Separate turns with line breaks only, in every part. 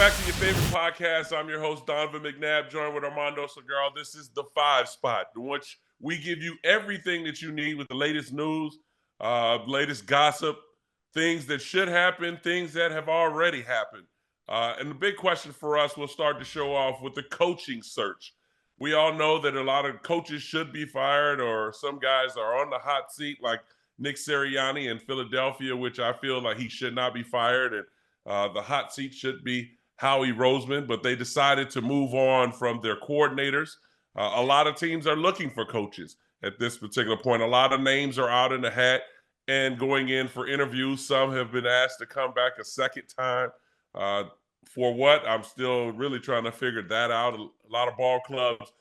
back to your favorite podcast. I'm your host, Donovan McNabb, joined with Armando Segura. This is the 5 Spot, in which we give you everything that you need with the latest news, latest gossip, things that should happen, things that have already happened. And the big question for us, we'll start the show off with the coaching search. We all know that a lot of coaches should be fired, or some guys are on the hot seat, like Nick Sirianni in Philadelphia, which I feel like he should not be fired. And the hot seat should be Howie Roseman, but they decided to move on from their coordinators. A lot of teams are looking for coaches at this particular point. A lot of names are out in the hat and going in for interviews. Some have been asked to come back a second time. For what? I'm still really trying to figure that out. A lot of ball clubs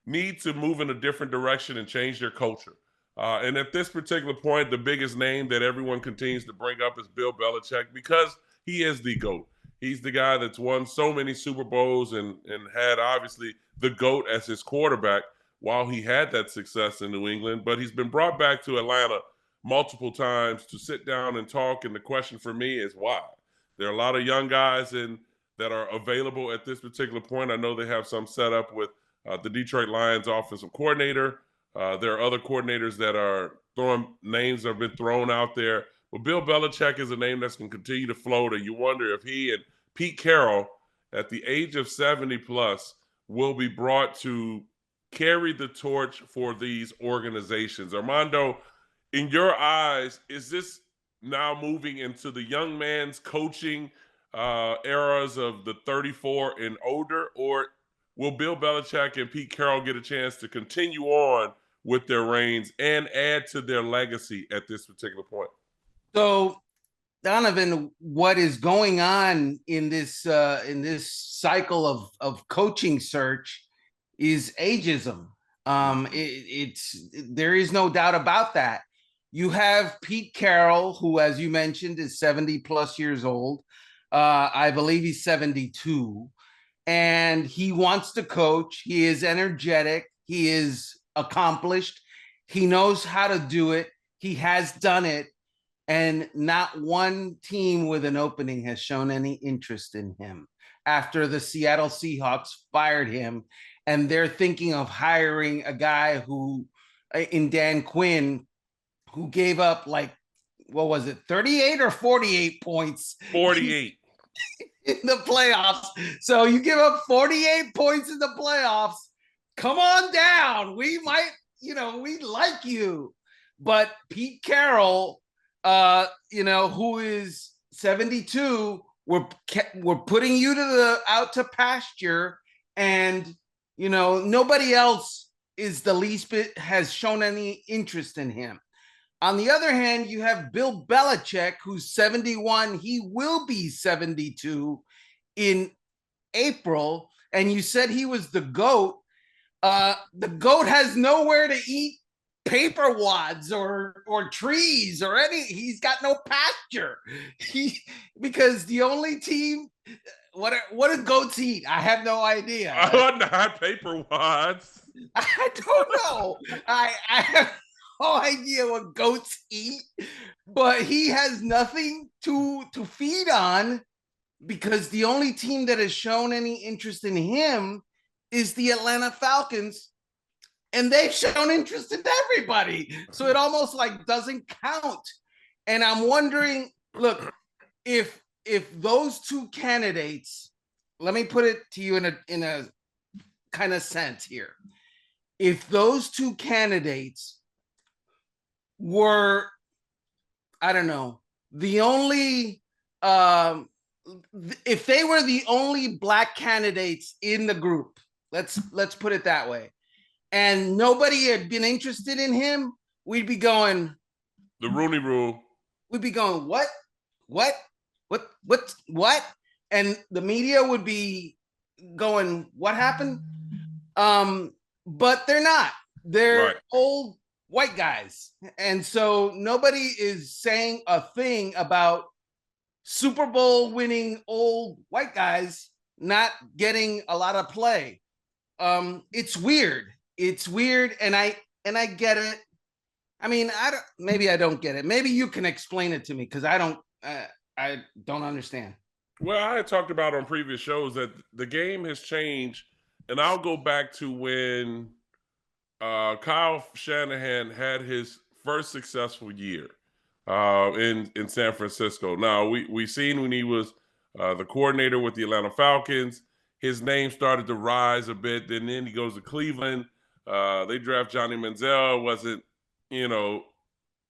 need to move in a different direction and change their culture. And at this particular point, the biggest name that everyone continues to bring up is Bill Belichick, because he is the GOAT. He's the guy that's won so many Super Bowls and had obviously the GOAT as his quarterback while he had that success in New England. But he's been brought back to Atlanta multiple times to sit down and talk. And the question for me is why? There are a lot of young guys that are available at this particular point. I know they have some set up with the Detroit Lions offensive coordinator. There are other coordinators that are names that have been thrown out there. But Bill Belichick is a name that's going to continue to float, and you wonder if he and Pete Carroll, at the age of 70 plus, will be brought to carry the torch for these organizations. Armando, in your eyes, is this now moving into the young man's coaching eras of the 34 and older, or will Bill Belichick and Pete Carroll get a chance to continue on with their reigns and add to their legacy at this particular point?
So, Donovan, what is going on in this cycle of coaching search is ageism. There is no doubt about that. You have Pete Carroll, who, as you mentioned, is 70 plus years old. I believe he's 72, and he wants to coach. He is energetic. He is accomplished. He knows how to do it. He has done it. And not one team with an opening has shown any interest in him after the Seattle Seahawks fired him. And they're thinking of hiring a guy who, in Dan Quinn, who gave up 38 or 48 points?
48.
In the playoffs. So you give up 48 points in the playoffs. Come on down. We might, we like you. But Pete Carroll, who is 72, we're putting you out to pasture, and nobody else is the least bit has shown any interest in him. On the other hand, you have Bill Belichick, who's 71. He will be 72 in April, and you said he was the GOAT. The GOAT has nowhere to eat paper wads or trees or he's got no pasture. Because the only team, what do goats eat? I have no idea.
Not paper wads.
I don't know. I have no idea what goats eat, but he has nothing to feed on, because the only team that has shown any interest in him is the Atlanta Falcons. And they've shown interest in everybody. So it almost doesn't count. And I'm wondering, look, if those two candidates, let me put it to you in a kind of sense here. If those two candidates were, I don't know, the only, if they were the only black candidates in the group, let's put it that way, and nobody had been interested in him, we'd be going,
the Rooney Rule.
We'd be going, what? And the media would be going, what happened? But they're not. They're right. Old white guys. And so nobody is saying a thing about Super Bowl winning old white guys not getting a lot of play. It's weird. And I get it. I mean, maybe I don't get it. Maybe you can explain it to me, because I don't understand.
Well, I had talked about on previous shows that the game has changed, and I'll go back to when Kyle Shanahan had his first successful year in San Francisco. Now we seen when he was the coordinator with the Atlanta Falcons, his name started to rise a bit. Then he goes to Cleveland. They draft Johnny Manziel. Wasn't you know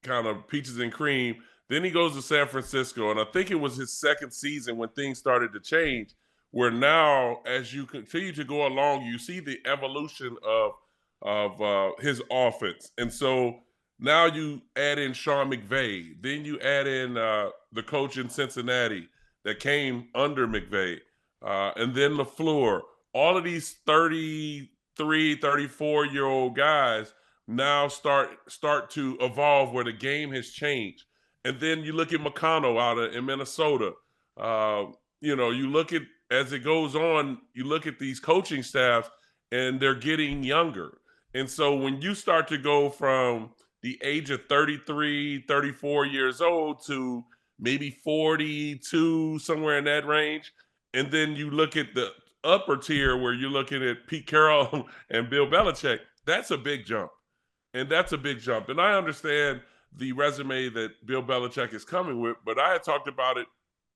kind of peaches and cream. Then he goes to San Francisco, and I think it was his second season when things started to change. Where now, as you continue to go along, you see the evolution of his offense, and so now you add in Sean McVay, then you add in the coach in Cincinnati that came under McVay, and then LaFleur. All of these 33, 34-year-old guys now start to evolve where the game has changed. And then you look at McConnell in Minnesota. You look at as it goes on, you look at these coaching staffs and they're getting younger. And so when you start to go from the age of 33, 34 years old to maybe 42, somewhere in that range, and then you look at the upper tier where you're looking at Pete Carroll and Bill Belichick, that's a big jump. And that's a big jump. And I understand the resume that Bill Belichick is coming with, but I had talked about it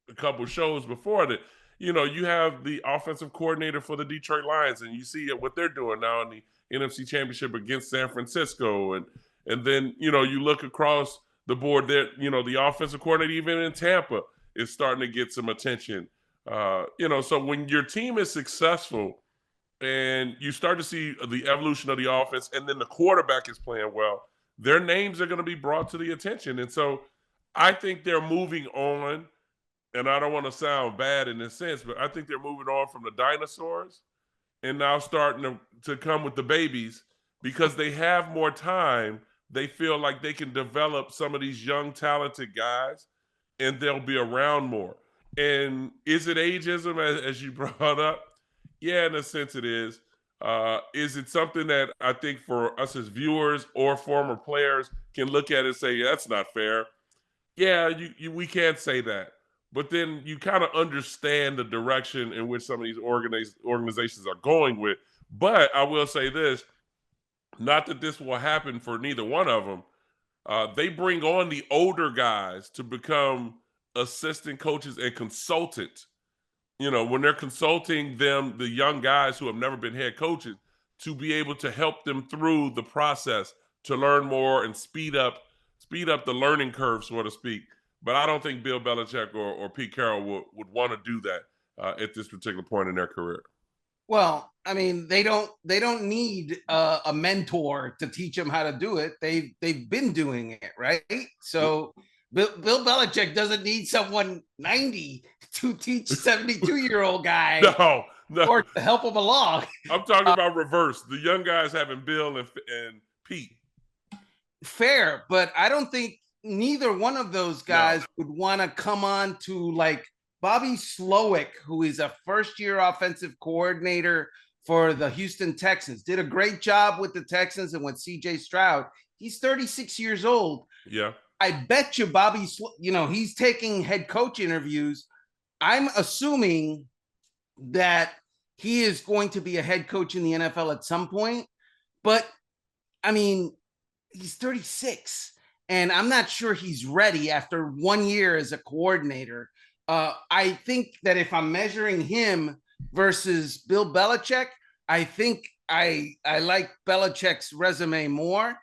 a couple of shows before that. You have the offensive coordinator for the Detroit Lions, and you see what they're doing now in the NFC Championship against San Francisco, and then you look across the board there. The offensive coordinator even in Tampa is starting to get some attention. So when your team is successful and you start to see the evolution of the offense, and then the quarterback is playing well, their names are going to be brought to the attention. And so I think they're moving on, and I don't want to sound bad in this sense, but I think they're moving on from the dinosaurs and now starting to come with the babies because they have more time. They feel like they can develop some of these young, talented guys, and they'll be around more. And is it ageism, as you brought up? Yeah, in a sense it is. Is it something that I think for us as viewers or former players can look at and say, yeah, that's not fair? Yeah, we can't say that. But then you kind of understand the direction in which some of these organizations are going with. But I will say this, not that this will happen for neither one of them. They bring on the older guys to become assistant coaches and consultants. When they're consulting them, the young guys who have never been head coaches, to be able to help them through the process to learn more and speed up the learning curve, so to speak. But I don't think Bill Belichick or Pete Carroll would want to do that at this particular point in their career.
Well, I mean, they don't need a mentor to teach them how to do it. They've been doing it, right? So Bill Belichick doesn't need someone 90 to teach 72-year-old guy
no.
or to help him along.
I'm talking about reverse. The young guys having Bill and Pete.
Fair, but I don't think neither one of those guys would want to come on to like Bobby Slowick, who is a first-year offensive coordinator for the Houston Texans, did a great job with the Texans and with CJ Stroud. He's 36 years old.
Yeah.
I bet you Bobby, he's taking head coach interviews. I'm assuming that he is going to be a head coach in the NFL at some point. But, I mean, he's 36, and I'm not sure he's ready after 1 year as a coordinator. I think that if I'm measuring him versus Bill Belichick, I think I like Belichick's resume more.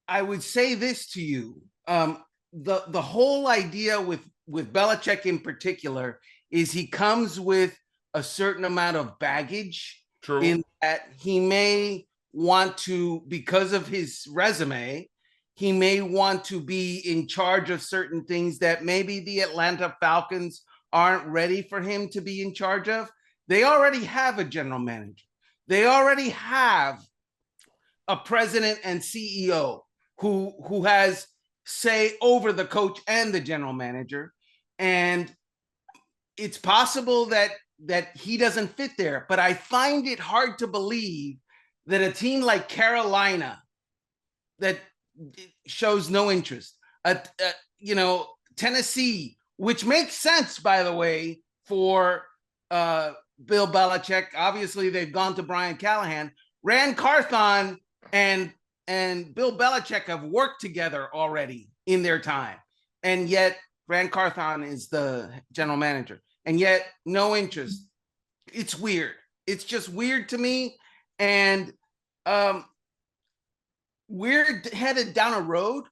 I would say this to you. The whole idea with Belichick in particular is he comes with a certain amount of baggage.
True.
In that he may want to, because of his resume, he may want to be in charge of certain things that maybe the Atlanta Falcons aren't ready for him to be in charge of. They already have a general manager. They already have a president and CEO who has say over the coach and the general manager. And it's possible that he doesn't fit there, but I find it hard to believe that a team like Carolina that shows no interest, Tennessee, which makes sense, by the way, for Bill Belichick. Obviously, they've gone to Brian Callahan. Ran Carthon and Bill Belichick have worked together already in their time. And yet, Ran Carthon is the general manager. And yet, no interest. It's weird. It's just weird to me. And we're headed down a road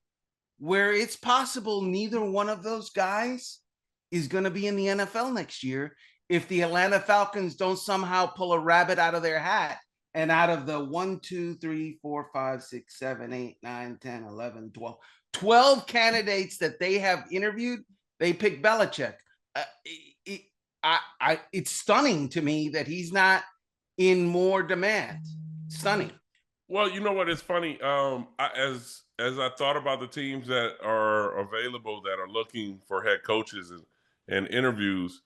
where it's possible neither one of those guys is going to be in the NFL next year if the Atlanta Falcons don't somehow pull a rabbit out of their hat. And out of the 1, 2, 3, 4, 5, 6, 7, 8, 9, 10, 11, 12 candidates that they have interviewed, they pick Belichick. It's stunning to me that he's not in more demand. Stunning.
Well, you know what? It's funny. As I thought about the teams that are available that are looking for head coaches and interviews,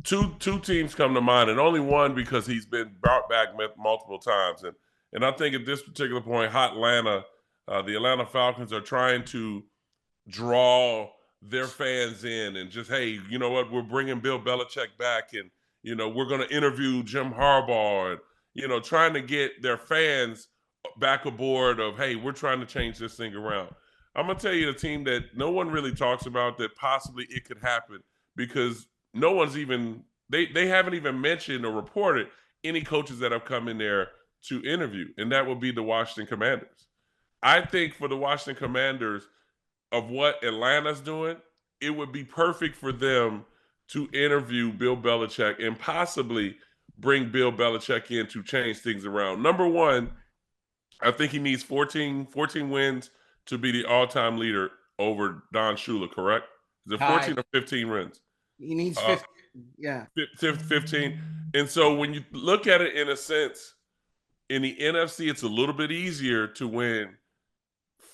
two teams come to mind, and only one because he's been brought back multiple times. And I think at this particular point, the Atlanta Falcons are trying to draw their fans in and just, hey, you know what? We're bringing Bill Belichick back, and we're going to interview Jim Harbaugh, and trying to get their fans back aboard of, hey, we're trying to change this thing around. I'm going to tell you the team that no one really talks about that possibly it could happen because no one's even they haven't even mentioned or reported any coaches that have come in there to interview, and that would be the Washington Commanders. I think for the Washington Commanders, of what Atlanta's doing, it would be perfect for them to interview Bill Belichick and possibly bring Bill Belichick in to change things around. Number one, I think he needs 14 wins to be the all-time leader over Don Shula, correct? Is it 14 or 15 wins?
He needs 15. Yeah.
15. And so when you look at it in a sense, in the NFC, it's a little bit easier to win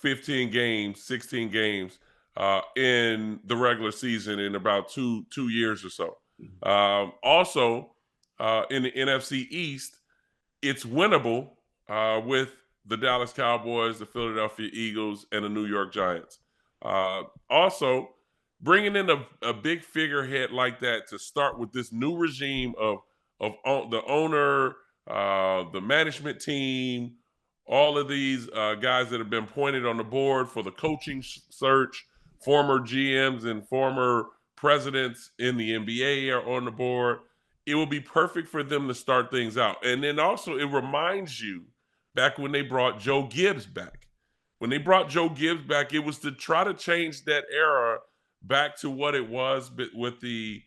15 games, 16 games in the regular season in about two years or so. Also, in the NFC East, it's winnable with the Dallas Cowboys, the Philadelphia Eagles, and the New York Giants. Also, bringing in a big figurehead like that to start with this new regime of the owner, the management team, all of these guys that have been pointed on the board for the coaching search, former GMs and former presidents in the NBA are on the board. It will be perfect for them to start things out. And then also it reminds you back when they brought Joe Gibbs back. When they brought Joe Gibbs back, it was to try to change that era back to what it was with the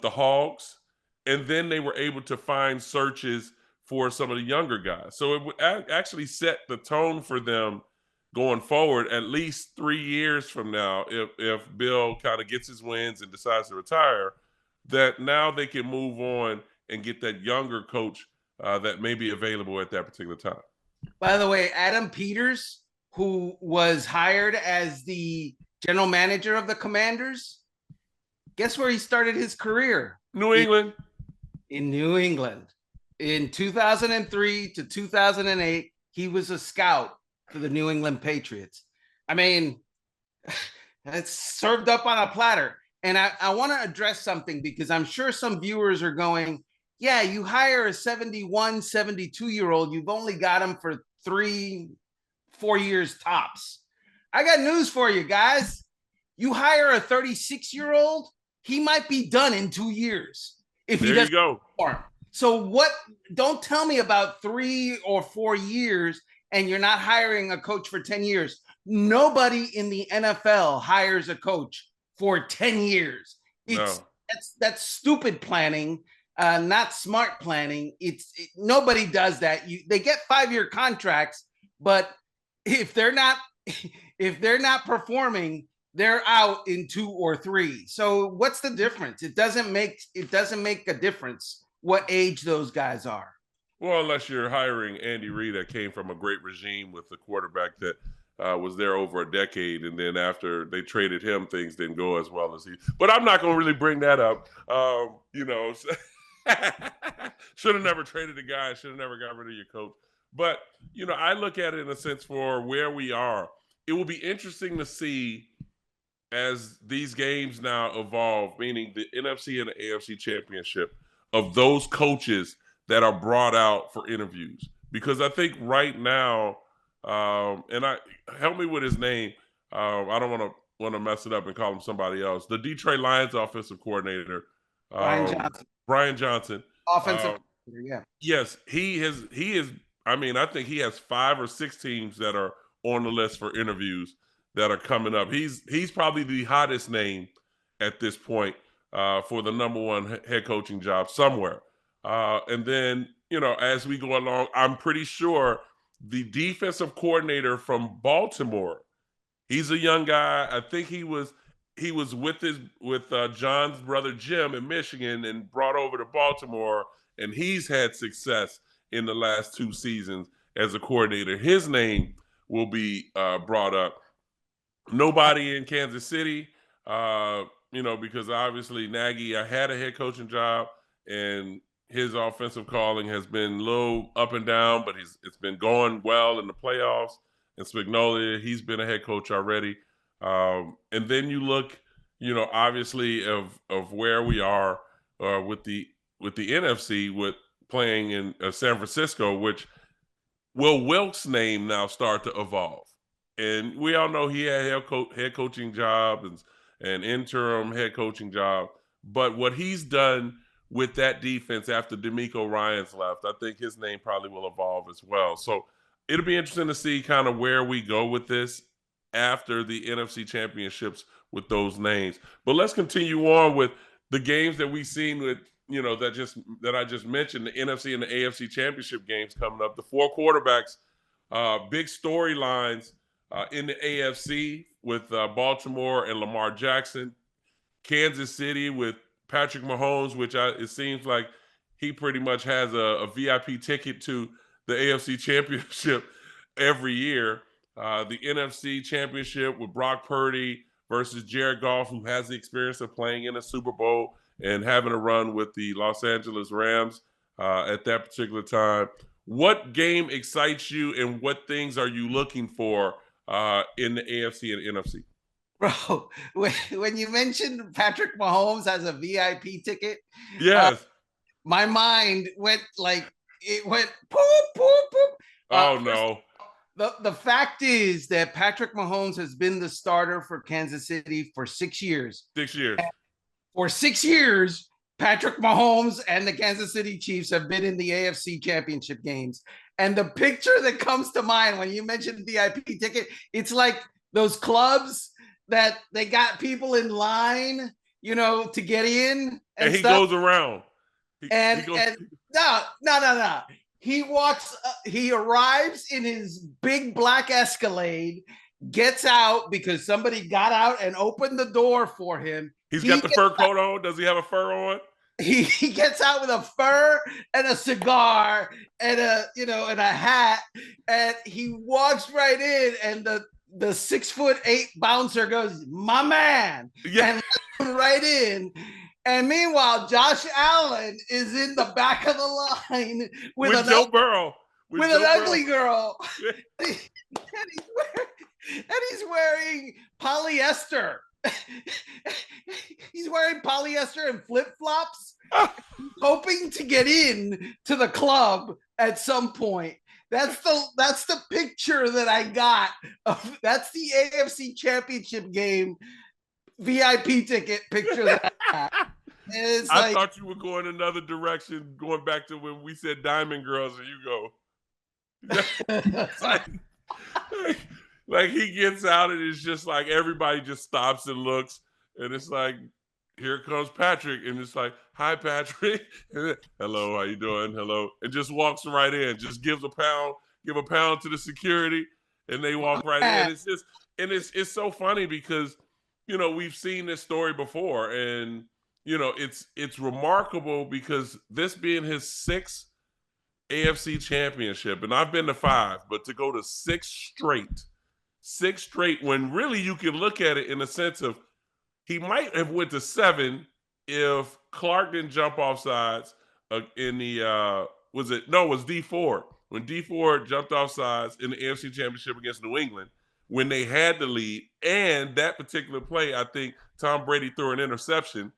Hogs. And then they were able to find searches for some of the younger guys. So it would actually set the tone for them going forward at least 3 years from now if Bill kind of gets his wins and decides to retire, that now they can move on and get that younger coach that may be available at that particular time.
By the way, Adam Peters, who was hired as the general manager of the Commanders, guess where he started his career?
New England.
In New England. In 2003 to 2008, he was a scout for the New England Patriots. I mean, it's served up on a platter. And I want to address something because I'm sure some viewers are going, yeah, you hire a 71, 72-year-old. You've only got him for 3-4 years tops. I got news for you guys. You hire a 36-year-old, he might be done in 2 years. If he doesn't perform. So what? Don't tell me about 3 or 4 years and you're not hiring a coach for 10 years. Nobody in the NFL hires a coach for 10 years. That's stupid planning, not smart planning. Nobody does that. They get 5-year contracts, but if they're not performing, they're out in 2 or 3. So what's the difference? It doesn't make a difference what age those guys are.
Well, unless you're hiring Andy Reid that came from a great regime with the quarterback that was there over a decade, and then after they traded him, things didn't go as well as he. But I'm not going to really bring that up. Should have never traded a guy. Should have never got rid of your coach. But I look at it in a sense for where we are. It will be interesting to see as these games now evolve, meaning the NFC and the AFC championship, of those coaches that are brought out for interviews. Because I think right now, and I help me with his name. I don't want to mess it up and call him somebody else. The Detroit Lions offensive coordinator,
Brian
um,
Johnson,
Brian Johnson.
offensive coordinator, yeah.
Yes, he is. He is. I mean, I think he has 5 or 6 teams that are on the list for interviews that are coming up. He's probably the hottest name at this point for the number one head coaching job somewhere. And then as we go along, I'm pretty sure the defensive coordinator from Baltimore. He's a young guy. I think he was with John's brother Jim in Michigan and brought over to Baltimore, and he's had success in the last 2 seasons as a coordinator. His name will be brought up. Nobody in Kansas City, because obviously Nagy had a head coaching job, and his offensive calling has been a little up and down, but it's been going well in the playoffs. And Spagnuolo, he's been a head coach already. And then you look, obviously of where we are with the NFC with playing in San Francisco, which Will Wilkes' name now start to evolve. And we all know he had head coaching job and interim head coaching job. But what he's done with that defense after DeMeco Ryans left, I think his name probably will evolve as well. So it'll be interesting to see kind of where we go with this after the NFC championships with those names. But let's continue on with the games that we've seen with, that I just mentioned, the NFC and the AFC championship games coming up. The 4 quarterbacks, big storylines in the AFC with Baltimore and Lamar Jackson. Kansas City with Patrick Mahomes, which it seems like he pretty much has a VIP ticket to the AFC championship every year. The NFC championship with Brock Purdy versus Jared Goff, who has the experience of playing in a Super Bowl and having a run with the Los Angeles Rams at that particular time. What game excites you, and what things are you looking for in the AFC and NFC?
Bro, when you mentioned Patrick Mahomes has a VIP ticket,
yes,
my mind went it went poop, poop, poop.
Oh no.
The fact is that Patrick Mahomes has been the starter for Kansas City for 6 years.
6 years.
And for 6 years, Patrick Mahomes and the Kansas City Chiefs have been in the AFC championship games. And the picture that comes to mind when you mentioned VIP ticket, it's like those clubs that they got people in line, to get in.
And he goes around.
And no. He arrives in his big black Escalade, gets out because somebody got out and opened the door for him.
He's got the fur coat on. Does he have a fur on?
He gets out with a fur and a cigar and a hat, and he walks right in, and the 6'8" bouncer goes, "My man," and right in. And meanwhile, Josh Allen is in the back of the line with
Joe Burrow,
with an ugly girl, and he's wearing polyester. He's wearing polyester and flip-flops, hoping to get in to the club at some point. That's the picture that I got. That's the AFC Championship game VIP ticket picture that I got.
I thought you were going another direction, going back to when we said Diamond Girls, and you go. like he gets out, and it's just like everybody just stops and looks, and it's like, here comes Patrick, and it's like, "Hi, Patrick." "Hello, how you doing?" "Hello," and just walks right in, just give a pound to the security, and they walk right in. It's just, and it's so funny because we've seen this story before, and it's remarkable because this being his 6th AFC championship, and I've been to 5, but to go to 6 straight, when really you can look at it in the sense of he might have went to 7 if Clark didn't jump off sides in the it was D4 when D4 jumped off sides in the AFC championship against New England when they had the lead. And that particular play, I think Tom Brady threw an interception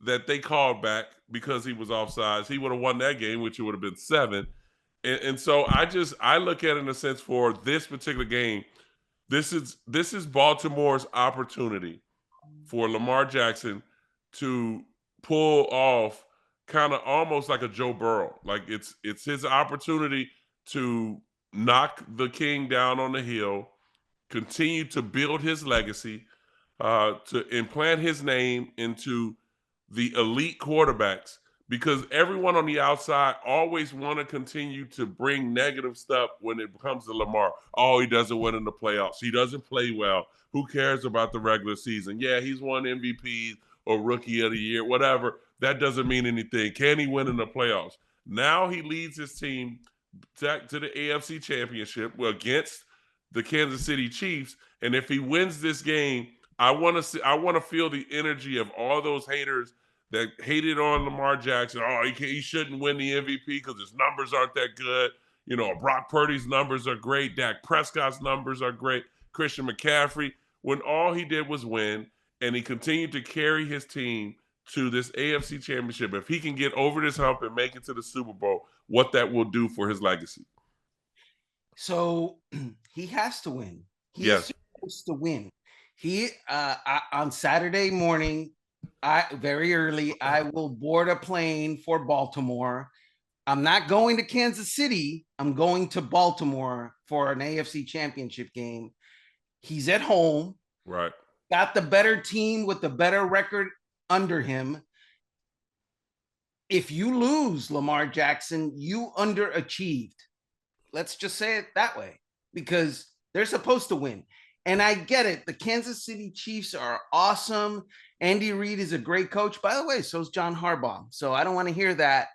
that they called back because he was offsides. He would have won that game, which it would have been 7. And so I look at it in a sense for this particular game. This is Baltimore's opportunity for Lamar Jackson to pull off kind of almost like a Joe Burrow. Like it's his opportunity to knock the king down on the hill, continue to build his legacy, to implant his name into the elite quarterbacks, because everyone on the outside always want to continue to bring negative stuff when it comes to Lamar. Oh, he doesn't win in the playoffs. He doesn't play well. Who cares about the regular season? Yeah, he's won MVPs or Rookie of the Year, whatever. That doesn't mean anything. Can he win in the playoffs? Now he leads his team back to the AFC Championship against the Kansas City Chiefs. And if he wins this game, I want to feel the energy of all those haters that hated on Lamar Jackson. Oh, he shouldn't win the MVP because his numbers aren't that good. You know, Brock Purdy's numbers are great. Dak Prescott's numbers are great. Christian McCaffrey, when all he did was win, and he continued to carry his team to this AFC Championship. If he can get over this hump and make it to the Super Bowl, what that will do for his legacy.
So he has to win. He is supposed to win. He on Saturday morning, very early, I will board a plane for Baltimore. I'm not going to Kansas City. I'm going to Baltimore for an AFC Championship game. He's at home.
Right.
Got the better team with the better record under him. If you lose, Lamar Jackson, you underachieved. Let's just say it that way, because they're supposed to win. And I get it. The Kansas City Chiefs are awesome. Andy Reid is a great coach. By the way, so is John Harbaugh. So I don't want to hear that.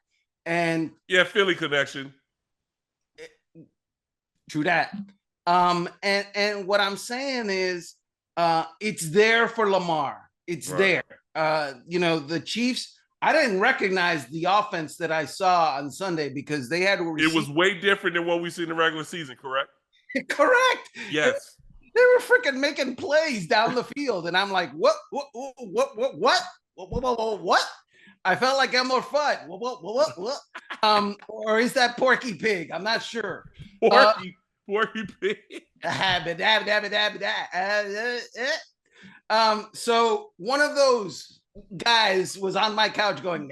And
yeah, Philly connection.
True that. And what I'm saying is it's there for Lamar. It's right there. The Chiefs, I didn't recognize the offense that I saw on Sunday because they had to
It was way different than what we see in the regular season, correct?
Correct.
Yes.
They were freaking making plays down the field, and I'm like, what? I felt like Elmer Fudd. What? Or is that Porky Pig? I'm not sure.
Porky Pig.
So one of those guys was on my couch going,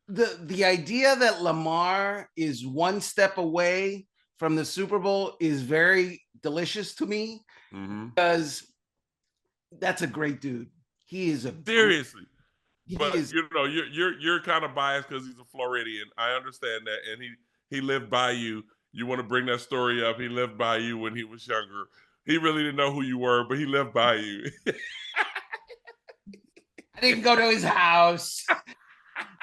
the idea that Lamar is one step away from the Super Bowl is very delicious to me, because that's a great dude. He is
seriously. But you're kind of biased because he's a Floridian. I understand that, and he lived by you. You want to bring that story up. He lived by you when he was younger. He really didn't know who you were, but he lived by you.
I didn't go to his house.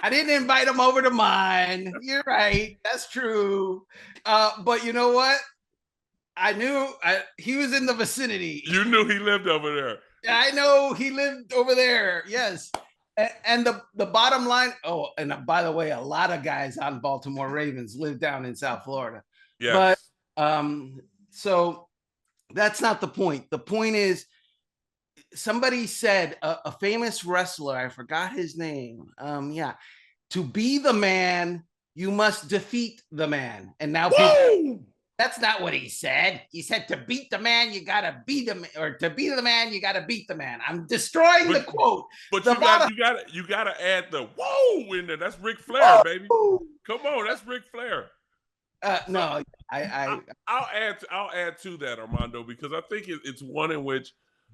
I didn't invite him over to mine. You're right. That's true. But you know what? I knew he was in the vicinity.
You knew he lived over there.
I know he lived over there. Yes. And the bottom line. Oh, and by the way, a lot of guys on Baltimore Ravens live down in South Florida.
Yes.
But so that's not the point. The point is, somebody said, a famous wrestler, I forgot his name. To be the man, you must defeat the man. And now that's not what he said. He said, to beat the man, you gotta beat him, or to be the man, you gotta beat the man. I'm destroying the quote.
But you gotta add the whoa in there. That's Ric Flair, baby. Come on, that's Ric Flair.
No,
I'll add to that, Armando, because I think it's one in which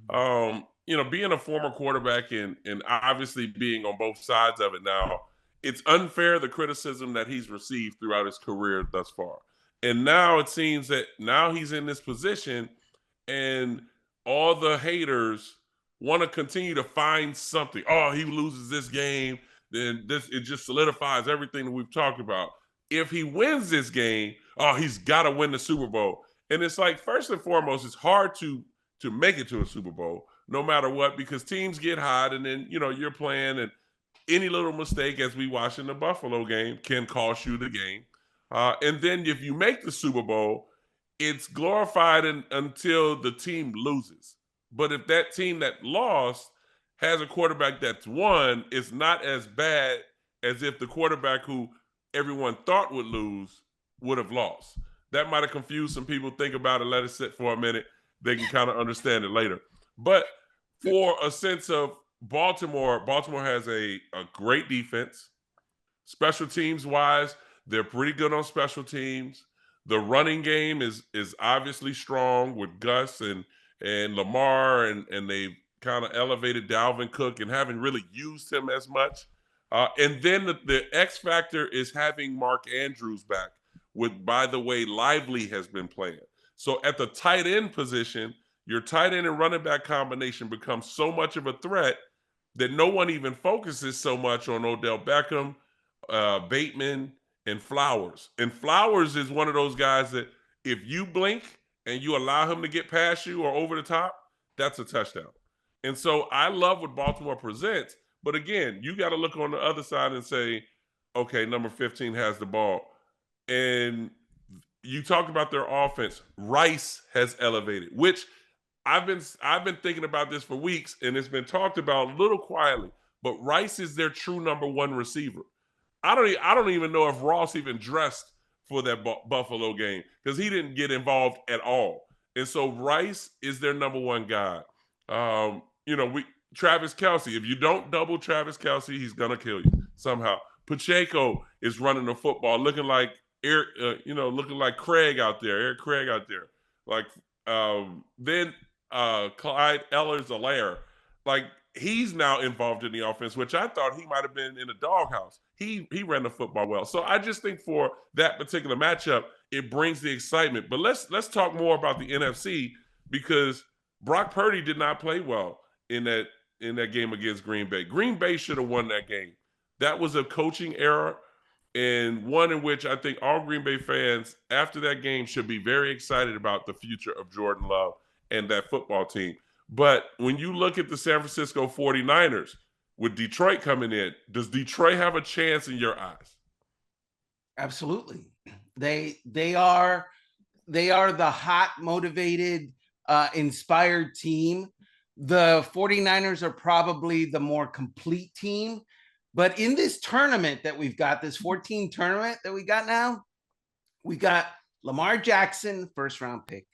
being a former quarterback and obviously being on both sides of it now, it's unfair, the criticism that he's received throughout his career thus far. And now it seems that now he's in this position and all the haters want to continue to find something. Oh, he loses this game, then it just solidifies everything that we've talked about. If he wins this game, oh, he's got to win the Super Bowl. And it's like, first and foremost, it's hard to make it to a Super Bowl, no matter what, because teams get hot, and then, you're playing, and any little mistake, as we watched in the Buffalo game, can cost you the game. And then if you make the Super Bowl, it's glorified until the team loses. But if that team that lost has a quarterback that's won, it's not as bad as if the quarterback who everyone thought would lose would have lost. That might have confused some people. Think about it. Let it sit for a minute. They can kind of understand it later. But for a sense of Baltimore has a great defense. Special teams wise, they're pretty good on special teams. The running game is obviously strong with Gus and Lamar, and they've kind of elevated Dalvin Cook and haven't really used him as much. And then the X factor is having Mark Andrews back. With, by the way, Lively has been playing. So at the tight end position, your tight end and running back combination becomes so much of a threat that no one even focuses so much on Odell Beckham, Bateman, and Flowers. And Flowers is one of those guys that if you blink and you allow him to get past you or over the top, that's a touchdown. And so I love what Baltimore presents. But again, you got to look on the other side and say, okay, number 15 has the ball. And you talked about their offense. Rice has elevated, which I've been thinking about this for weeks, and it's been talked about a little quietly. But Rice is their true number one receiver. I don't even know if Ross even dressed for that Buffalo game because he didn't get involved at all. And so Rice is their number one guy. Travis Kelce. If you don't double Travis Kelce, he's gonna kill you somehow. Pacheco is running the football, looking like looking like Craig out there, Eric Craig out there. Like then Clyde Ellers-Alaire, like he's now involved in the offense, which I thought he might have been in the doghouse. He ran the football well. So I just think for that particular matchup, it brings the excitement. But let's talk more about the NFC because Brock Purdy did not play well in that game against Green Bay. Green Bay should have won that game. That was a coaching error, and one in which I think all Green Bay fans after that game should be very excited about the future of Jordan Love and that football team. But when you look at the San Francisco 49ers, with Detroit coming in, does Detroit have a chance in your eyes?
Absolutely. They are the hot, motivated, inspired team. The 49ers are probably the more complete team. But in this tournament that we've got, this 14 tournament that we got now, we got Lamar Jackson, first round pick.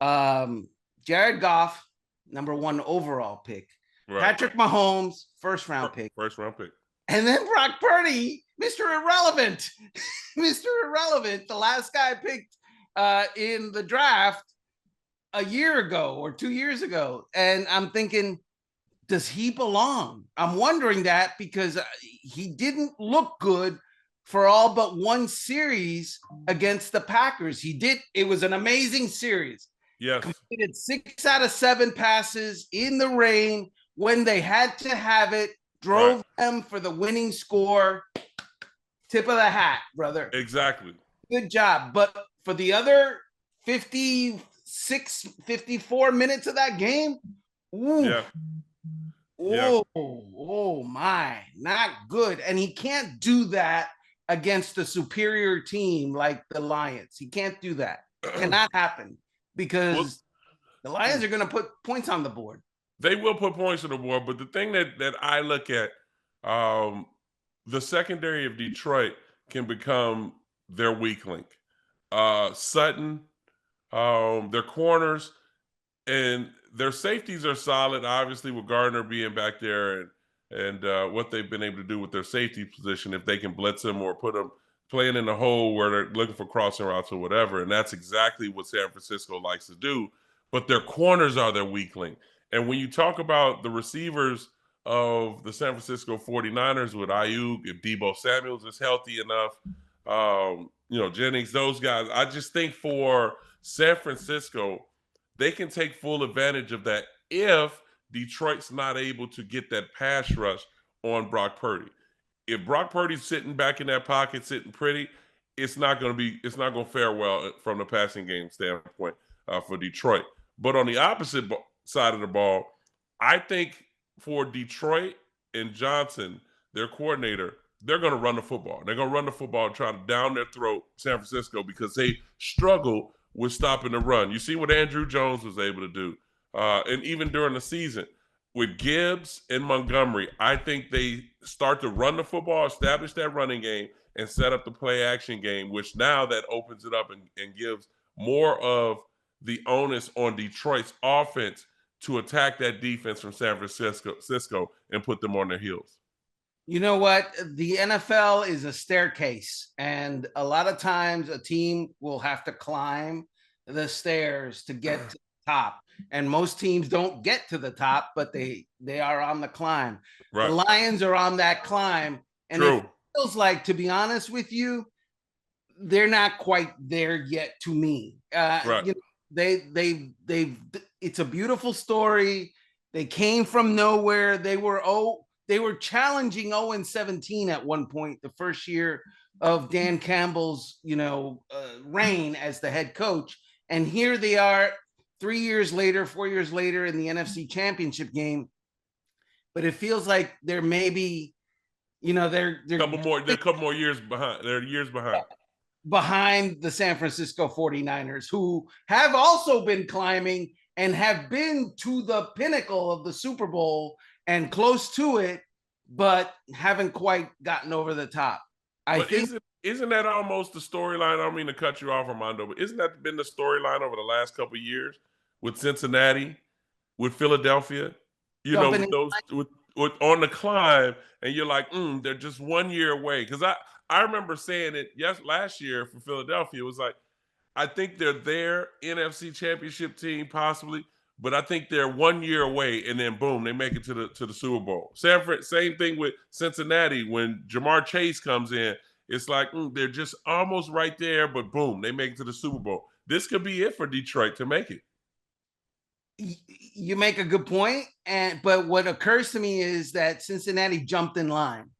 Jared Goff, number 1 overall pick. Right. Patrick Mahomes, first round pick. And then Brock Purdy, Mr. Irrelevant. Mr. Irrelevant, the last guy picked in the draft a year ago or 2 years ago. And I'm thinking, does he belong? I'm wondering that because he didn't look good for all but one series against the Packers. He did. It was an amazing series.
Yes.
Completed 6 out of 7 passes in the rain when they had to have it, drove them for the winning score. Tip of the hat, brother.
Exactly.
Good job. But for the other 54 minutes of that game, ooh.
Yeah.
Oh my, not good. And he can't do that against a superior team like the Lions. He can't do that. Cannot happen because the Lions are going to put points on the board.
They will put points on the board, but the thing that I look at, the secondary of Detroit can become their weak link. Sutton, their corners, and their safeties are solid, obviously, with Gardner being back there and what they've been able to do with their safety position if they can blitz them or put them playing in the hole where they're looking for crossing routes or whatever. And that's exactly what San Francisco likes to do. But their corners are their weak link. And when you talk about the receivers of the San Francisco 49ers with Ayuk, if Deebo Samuels is healthy enough, Jennings, those guys, I just think for San Francisco, they can take full advantage of that if Detroit's not able to get that pass rush on Brock Purdy. If Brock Purdy's sitting back in that pocket, sitting pretty, it's not going to fare well from the passing game standpoint for Detroit. But on the opposite side of the ball, I think for Detroit and Johnson, their coordinator, they're going to run the football. They're going to run the football and try to down their throat San Francisco because they struggle with stopping the run. You see what Andrew Jones was able to do. And even during the season, with Gibbs and Montgomery, I think they start to run the football, establish that running game, and set up the play action game, which now that opens it up and gives more of the onus on Detroit's offense to attack that defense from San Francisco and put them on their heels.
You know what? The NFL is a staircase, and a lot of times a team will have to climb the stairs to get to the top. And most teams don't get to the top, but they are on the climb. Right. The Lions are on that climb, and True. It feels like, to be honest with you, they're not quite there yet to me. Right. You know, they've it's a beautiful story. They came from nowhere. They were challenging 0-17 at one point, the first year of Dan Campbell's, reign as the head coach. And here they are 4 years later in the NFC Championship game. But it feels like they're maybe, they're a couple more years behind. They're years behind the San Francisco 49ers, who have also been climbing and have been to the pinnacle of the Super Bowl and close to it, but haven't quite gotten over the top. I think isn't that almost the storyline? I don't mean to cut you off, Armando, but isn't that been the storyline over the last couple of years with Cincinnati, with Philadelphia? With those with on the climb, and you're like, they're just 1 year away. Because I remember saying it last year for Philadelphia. It was like, I think they're their NFC Championship team possibly, but I think they're 1 year away, and then boom, they make it to the Super Bowl. Same thing with Cincinnati when Jamar Chase comes in. It's like they're just almost right there, but boom, they make it to the Super Bowl. This could be it for Detroit to make it. You make a good point, but what occurs to me is that Cincinnati jumped in line.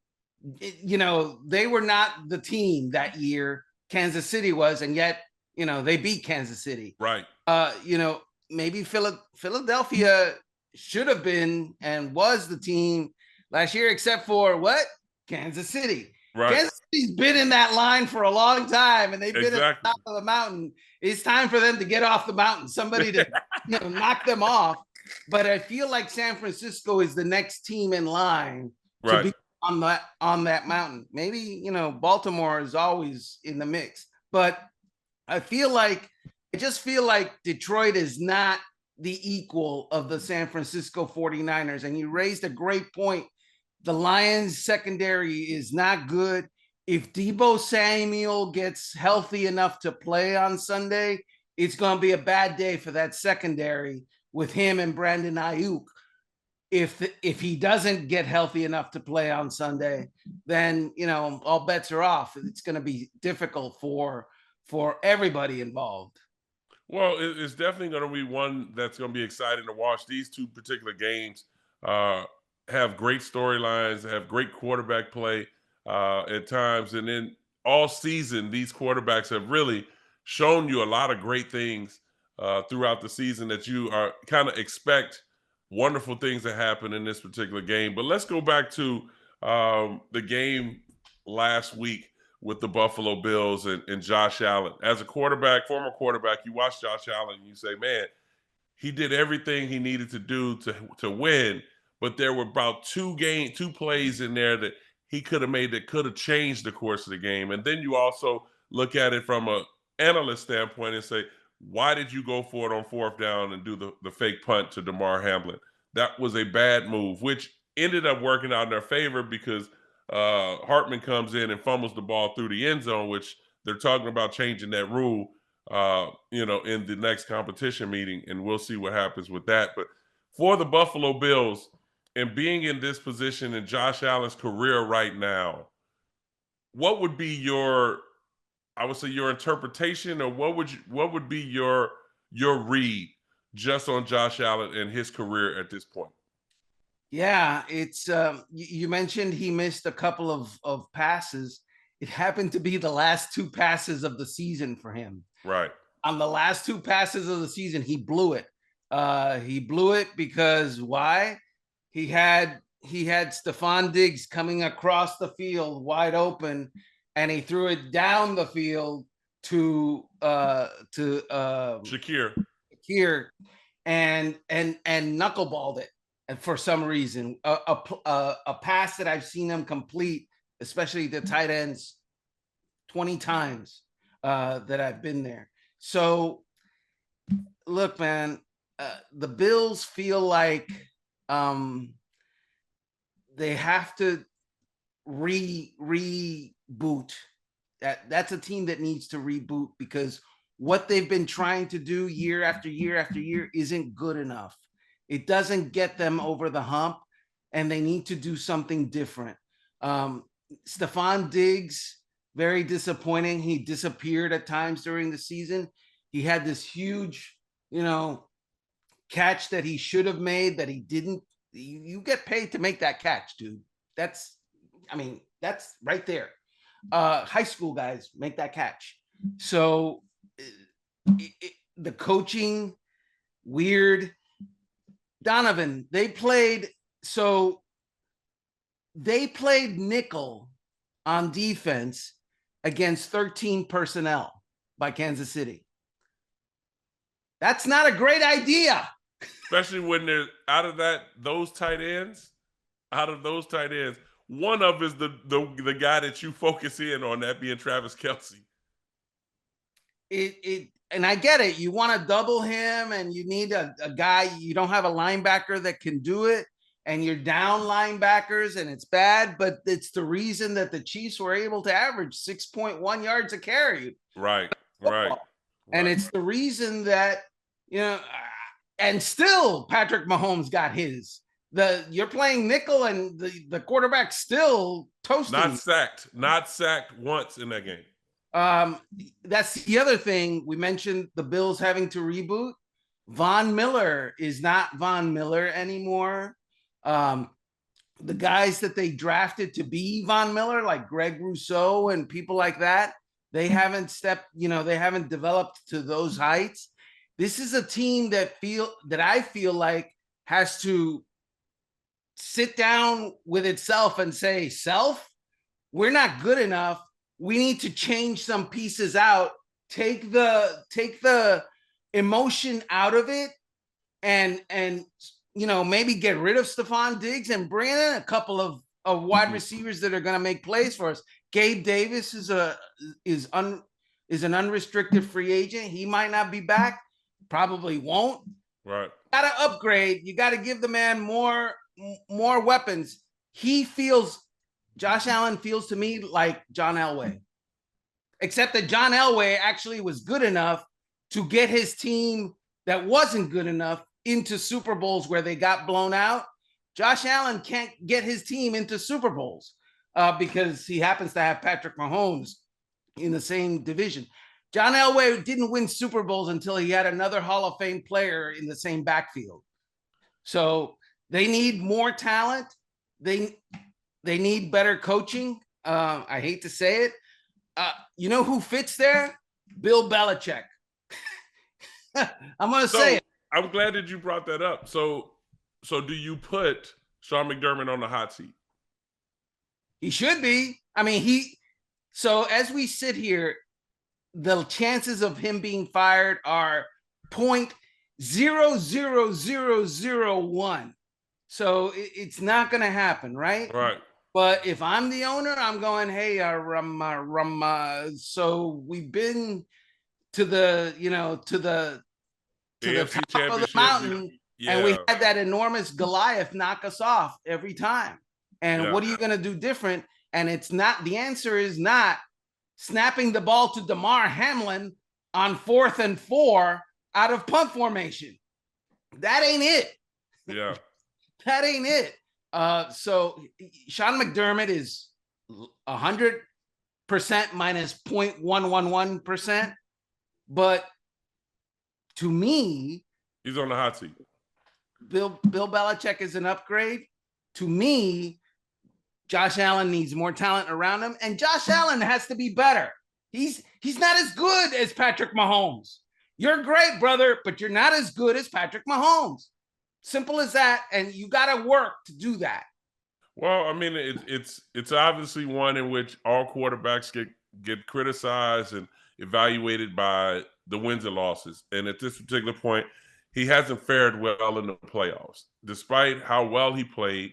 They were not the team that year. Kansas City was, and yet they beat Kansas City. Right. Maybe Philadelphia should have been and was the team last year, except for what? Kansas City. Right. Kansas City's been in that line for a long time, and they've been at the top of the mountain. It's time for them to get off the mountain. Somebody to knock them off. But I feel like San Francisco is the next team in line to be on that mountain. Maybe Baltimore is always in the mix, but I just feel like Detroit is not the equal of the San Francisco 49ers. And you raised a great point. The Lions secondary is not good. If Deebo Samuel gets healthy enough to play on Sunday, it's going to be a bad day for that secondary with him and Brandon Ayuk. If he doesn't get healthy enough to play on Sunday, then, all bets are off. It's going to be difficult for everybody involved. Well, it's definitely going to be one that's going to be exciting to watch. These two particular games have great storylines, have great quarterback play at times. And then all season, these quarterbacks have really shown you a lot of great things throughout the season that you are kind of expect wonderful things to happen in this particular game. But let's go back to the game last week with the Buffalo Bills and Josh Allen. As a former quarterback, you watch Josh Allen and you say, man, he did everything he needed to do to win, but there were about two plays in there that he could have made that could have changed the course of the game. And then you also look at it from an analyst standpoint and say, why did you go for it on fourth down and do the fake punt to Damar Hamlin? That was a bad move, which ended up working out in their favor because Hartman comes in and fumbles the ball through the end zone, which they're talking about changing that rule, in the next competition meeting, and we'll see what happens with that. But for the Buffalo Bills and being in this position in Josh Allen's career right now, what would be your interpretation, or what would be your read just on Josh Allen and his career at this point? Yeah, it's you mentioned he missed a couple of passes. It happened to be the last two passes of the season for him. Right. On the last two passes of the season, he blew it. He blew it because why? He had Stephon Diggs coming across the field wide open, and he threw it down the field to
Shakir.
here and knuckleballed it, and for some reason a pass that I've seen him complete, especially the tight ends, 20 times that I've been there. So look, man, the Bills feel like they have to reboot. That's a team that needs to reboot, because what they've been trying to do year after year after year isn't good enough. It doesn't get them over the hump, and they need to do something different. Stephon Diggs, very disappointing. He disappeared at times during the season. He had this huge, catch that he should have made that he didn't. You get paid to make that catch, dude. That's right there. High school guys make that catch. So the coaching, weird. Donovan, they played nickel on defense against 13 personnel by Kansas City. That's not a great idea.
Especially when they're out of those tight ends, one of is the guy that you focus in on, that being Travis Kelce.
And I get it. You want to double him, and you need a guy. You don't have a linebacker that can do it, and you're down linebackers, and it's bad. But it's the reason that the Chiefs were able to average 6.1 yards a carry.
Right.
And it's the reason that, and still Patrick Mahomes got his. You're playing nickel, and the quarterback still toasting.
Not sacked once in that game.
That's the other thing. We mentioned the Bills having to reboot. Von Miller is not Von Miller anymore. The guys that they drafted to be Von Miller, like Greg Rousseau and people like that, they haven't they haven't developed to those heights. This is a team that I feel like has to sit down with itself and say, self, we're not good enough. We need to change some pieces out, take the emotion out of it, and maybe get rid of Stephon Diggs and bring in a couple of wide receivers that are going to make plays for us. Gabe Davis is an unrestricted free agent. He might not be back, probably won't.
Right.
Got to upgrade. You got to give the man more weapons. Josh Allen feels to me like John Elway, except that John Elway actually was good enough to get his team that wasn't good enough into Super Bowls where they got blown out. Josh Allen can't get his team into Super Bowls because he happens to have Patrick Mahomes in the same division. John Elway didn't win Super Bowls until he had another Hall of Fame player in the same backfield. So they need more talent. They need better coaching. I hate to say it. You know who fits there? Bill Belichick. I'm going to say it.
I'm glad that you brought that up. So do you put Sean McDermott on the hot seat?
He should be. So as we sit here, the chances of him being fired are 0.00001. So it's not going to happen, right?
Right.
But if I'm the owner, I'm going, hey, so we've been to the top of the mountain, and we had that enormous Goliath knock us off every time. And what are you going to do different? And the answer is not snapping the ball to Damar Hamlin on 4th and 4 out of punt formation. That ain't it.
Yeah.
That ain't it. So Sean McDermott is 100% minus 0.111%. But to me,
he's on the hot seat.
Bill Belichick is an upgrade. To me, Josh Allen needs more talent around him, and Josh Allen has to be better. He's not as good as Patrick Mahomes. You're great, brother, but you're not as good as Patrick Mahomes. Simple as that, and you got to work to do that.
Well, it's obviously one in which all quarterbacks get criticized, and evaluated by the wins and losses. And at this particular point, he hasn't fared well in the playoffs. Despite how well he played,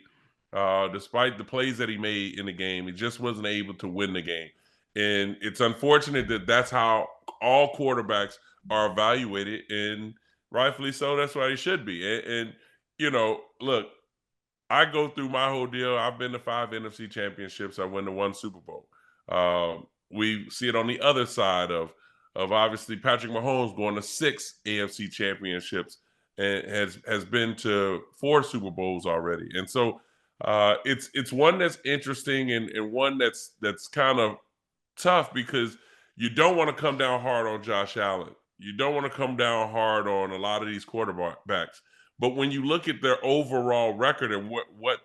despite the plays that he made in the game, he just wasn't able to win the game. And it's unfortunate that that's how all quarterbacks are evaluated, and rightfully so. That's why he should be. And you know, look, I go through my whole deal. I've been to 5 NFC championships. I went to 1 Super Bowl. We see it on the other side of obviously Patrick Mahomes going to 6 AFC championships and has been to 4 Super Bowls already. And so it's one that's interesting and one that's kind of tough because you don't want to come down hard on Josh Allen. You don't want to come down hard on a lot of these quarterbacks. But when you look at their overall record and what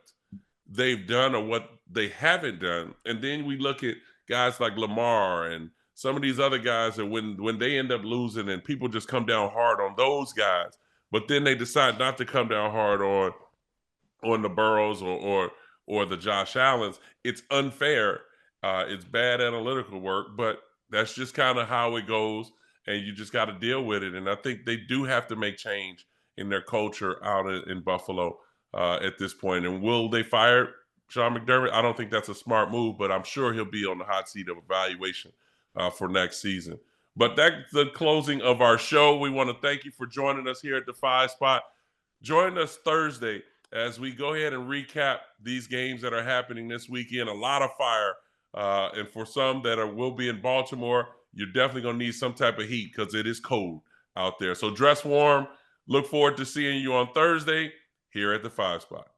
they've done or what they haven't done, and then we look at guys like Lamar and some of these other guys that when they end up losing and people just come down hard on those guys, but then they decide not to come down hard on the Burrows or the Josh Allens, it's unfair. It's bad analytical work, but that's just kind of how it goes, and you just got to deal with it. And I think they do have to make change in their culture out in Buffalo at this point. And will they fire Sean McDermott? I don't think that's a smart move, but I'm sure he'll be on the hot seat of evaluation for next season. But that's the closing of our show. We want to thank you for joining us here at the 5 Spot. Join us Thursday as we go ahead and recap these games that are happening this weekend. A lot of fire. And for some that will be in Baltimore, you're definitely going to need some type of heat because it is cold out there. So dress warm. Look forward to seeing you on Thursday here at the 5 Spot.